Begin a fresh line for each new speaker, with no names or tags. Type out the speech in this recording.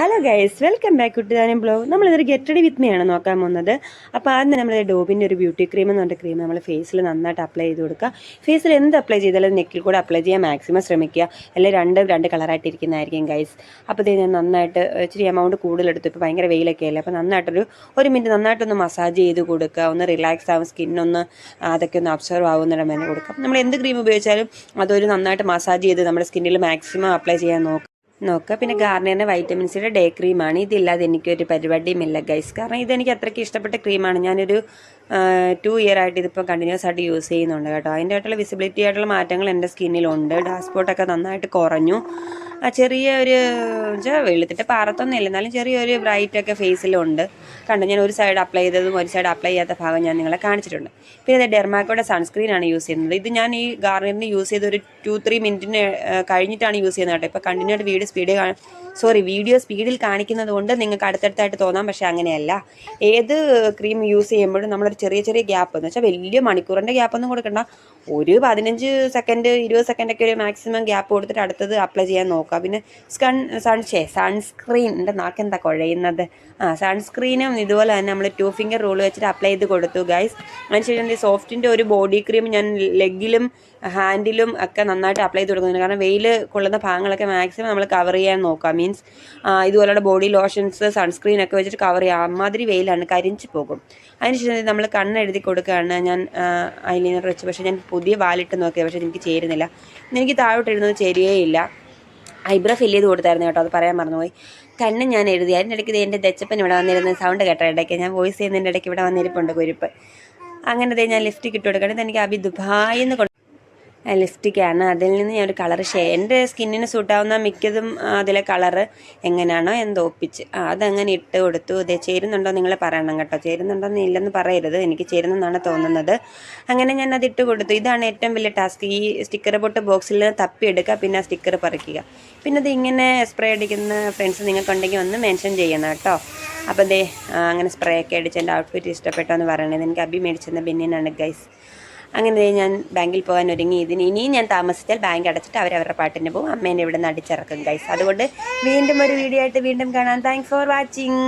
Hello guys, welcome back കുട്ടിദാനം blog. നമ്മളിതൊരു get ready with me ആണ് നോക്കാൻ പോകുന്നത്. അപ്പോൾ ആദ്യം നമ്മൾ ഡോബിൻ്റെ ഒരു ബ്യൂട്ടി ക്രീം എന്ന് പറഞ്ഞ ക്രീം നമ്മൾ ഫേസിൽ നന്നായിട്ട് അപ്ലൈ ചെയ്ത് കൊടുക്കുക. ഫേസിൽ എന്ത് അപ്ലൈ ചെയ്താലും നെക്കിൽ കൂടെ അപ്ലൈ ചെയ്യാൻ മാക്സിമം ശ്രമിക്കുക. എല്ലാം രണ്ട് കളറായിട്ടിരിക്കുന്നതായിരിക്കും ഗൈസ്. അപ്പോൾ ഇത് ഞാൻ നന്നായിട്ട് ഇച്ചിരി എമൗണ്ട് കൂടുതലെടുത്തു. ഇപ്പോൾ ഭയങ്കര വെയിലൊക്കെ അല്ലേ, അപ്പോൾ ഒരു മിനിറ്റ് നന്നായിട്ടൊന്ന് മസാജ് ചെയ്ത് കൊടുക്കുക. ഒന്ന് റിലാക്സ് ആവും, സ്കിന്നൊന്ന് അതൊക്കെ ഒന്ന് അബ്സർവ് ആവുന്നിടം വരെ കൊടുക്കുക. നമ്മൾ എന്ത് ക്രീം ഉപയോഗിച്ചാലും അതൊരു നന്നായിട്ട് മസാജ് ചെയ്ത് നമ്മുടെ സ്കിന്നിൽ മാക്സിമം അപ്ലൈ ചെയ്യാൻ നോക്കുക. പിന്നെ ഗാർണിയറിൻ്റെ വൈറ്റമിൻ സിയുടെ ഡേ ക്രീമാണ്. ഇതില്ലാതെ എനിക്കൊരു പരിപാടിയുമില്ല ഗൈസ്. കാരണം ഇതെനിക്ക് അത്രയ്ക്ക് ഇഷ്ടപ്പെട്ട ക്രീമാണ്. ഞാനൊരു 2 ഇയർ ആയിട്ട് ഇതിപ്പോൾ കണ്ടിന്യൂസ് ആയിട്ട് യൂസ് ചെയ്യുന്നുണ്ട് കേട്ടോ. അതിൻ്റെ ആയിട്ടുള്ള വിസിബിലിറ്റി ആയിട്ടുള്ള മാറ്റങ്ങൾ എൻ്റെ സ്കിന്നിലുണ്ട്. ഡാർക്ക് സ്പോട്ടൊക്കെ നന്നായിട്ട് കുറഞ്ഞു. ചെറിയ ഒരു വെളുത്തിട്ട് പാറത്തൊന്നുമില്ല, എന്നാലും ചെറിയൊരു ബ്രൈറ്റൊക്കെ ഫേസിലുണ്ട്. കണ്ടു, ഞാൻ ഒരു സൈഡ് അപ്ലൈ ചെയ്തതും ഒരു സൈഡ് അപ്ലൈ ചെയ്യാത്ത ഭാഗം ഞാൻ നിങ്ങളെ കാണിച്ചിട്ടുണ്ട്. പിന്നെ ഇത് ഡെർമാക്കോയുടെ സൺസ്ക്രീനാണ് യൂസ് ചെയ്യുന്നത്. ഇത് ഞാൻ ഈ ഗാർണിയറിന് യൂസ് ചെയ്ത് ഒരു 2-3 മിനിറ്റിന് കഴിഞ്ഞിട്ടാണ് യൂസ് ചെയ്യുന്നത് കേട്ടോ. ഇപ്പോൾ കണ്ടിന്യൂ ആയിട്ട് വീഡിയോ സ്പീഡിൽ കാണിക്കുന്നത് കൊണ്ട് നിങ്ങൾക്ക് അടുത്തടുത്തായിട്ട് തോന്നാം, പക്ഷേ അങ്ങനെയല്ല. ഏത് ക്രീം യൂസ് ചെയ്യുമ്പോഴും നമ്മളൊരു ചെറിയ ഗ്യാപ്പ് എന്ന് വെച്ചാൽ വലിയ മണിക്കൂറിൻ്റെ ഗ്യാപ്പൊന്നും കൊടുക്കണ്ട. ഒരു 15 സെക്കൻഡ് 20 സെക്കൻഡൊക്കെ ഒരു മാക്സിമം ഗ്യാപ്പ് കൊടുത്തിട്ട് അടുത്തത് അപ്ലൈ ചെയ്യാൻ നോക്കുക. പിന്നെ സൺസ്ക്രീൻ, എൻ്റെ നാക്കെന്താ കുഴയുന്നത്. സൺസ്ക്രീനും ഇതുപോലെ തന്നെ നമ്മൾ 2 ഫിംഗർ റൂൾ വെച്ചിട്ട് അപ്ലൈ ചെയ്ത് കൊടുത്തു ഗൈസ്. അതിനുശേഷം ഈ സോഫ്റ്റിൻ്റെ ഒരു ബോഡി ക്രീം ഞാൻ ലെഗിലും ഹാൻഡിലും ഒക്കെ നന്നായിട്ട് അപ്ലൈ ചെയ്ത് കൊടുക്കുന്നുണ്ട്. കാരണം വെയിൽ കൊള്ളുന്ന ഭാഗങ്ങളൊക്കെ മാക്സിമം നമ്മൾ കവർ ചെയ്യാൻ നോക്കുക. മീൻസ് ഇതുപോലുള്ള ബോഡി ലോഷൻസ് സൺസ്ക്രീനൊക്കെ വെച്ചിട്ട് കവർ ചെയ്യുക. അമ്മാതിരി വെയിലാണ്, കരിഞ്ച് പോകും. അതിനുശേഷം നമ്മൾ കണ്ണെഴുതി കൊടുക്കുകയാണ്. ഞാൻ ഐലൈനർ വെച്ച്, പക്ഷേ ഞാൻ പുതിയ വാലിട്ട് നോക്കിയത്, പക്ഷേ എനിക്ക് ചേരുന്നില്ല. എനിക്ക് താഴോട്ട് എഴുതുന്നത് ചേരുകയില്ല. ഐബ്രോ ഫില്ല് ചെയ്ത് കൊടുത്തായിരുന്നു കേട്ടോ, അത് പറയാൻ മറന്നുപോയി. കണ്ണ് ഞാൻ എഴുതി. അതിൻ്റെ ഇടയ്ക്ക് എൻ്റെ ദച്ചപ്പൻ ഇവിടെ വന്നിരുന്ന സൗണ്ട് കേട്ട ഇടയ്ക്ക് ഞാൻ വോയിസ് ചെയ്യുന്നതിൻ്റെ ഇടയ്ക്ക് ഇവിടെ വന്നിരിപ്പുണ്ട് കുരിപ്പ്. അങ്ങനെ ഞാൻ ലിഫ്റ്റ് ഇട്ട് കൊടുക്കണം. എനിക്ക് അബി ദുബായിൽ നിന്ന് ലിപ്സ്റ്റിക്കാണ്. അതിൽ നിന്ന് ഞാൻ ഒരു കളർ എൻ്റെ സ്കിന്നിന് സൂട്ടാവുന്ന മിക്കതും അതിലെ കളറ് എങ്ങനെയാണോ ഒപ്പിച്ച് അതങ്ങനെ ഇട്ട് കൊടുത്തു. ഇതേ ചേരുന്നുണ്ടോ നിങ്ങൾ പറയണം കേട്ടോ. ചേരുന്നുണ്ടോന്ന് ഇല്ലെന്ന് പറയരുത്, എനിക്ക് ചേരുന്നെന്നാണ് തോന്നുന്നത്. അങ്ങനെ ഞാൻ അത് ഇട്ട് കൊടുത്തു. ഇതാണ് ഏറ്റവും വലിയ ടാസ്ക്. ഈ സ്റ്റിക്കർ പൊട്ട് ബോക്സിൽ നിന്ന് തപ്പിയെടുക്കുക, പിന്നെ ആ സ്റ്റിക്കർ പറിക്കുക. പിന്നെ ഇത് ഇങ്ങനെ സ്പ്രേ അടിക്കുന്ന ഫ്രണ്ട്സ് നിങ്ങൾക്കുണ്ടെങ്കിൽ ഒന്ന് മെൻഷൻ ചെയ്യണം കേട്ടോ. അപ്പോൾ അങ്ങനെ സ്പ്രേ ഒക്കെ അടിച്ച് എൻ്റെ ഔട്ട്ഫിറ്റ് ഇഷ്ടപ്പെട്ടോ എന്ന് പറയണത്. എനിക്ക് അബി മേടിച്ചെന്ന ബെന്നിനാണ് ഗൈസ്. അങ്ങനെ ഞാൻ ബാങ്കിൽ പോകാൻ ഒരുങ്ങി. ഇനിയും ഞാൻ താമസിച്ചാൽ ബാങ്ക് അടച്ചിട്ട് അവരവരുടെ പാട്ടിന് പോകും. അമ്മേനെ ഇവിടെ നിന്ന് അടിച്ചിറക്കും ഗൈസ്. അതുകൊണ്ട് വീണ്ടും ഒരു വീഡിയോ ആയിട്ട് വീണ്ടും കാണാം. Thanks for watching.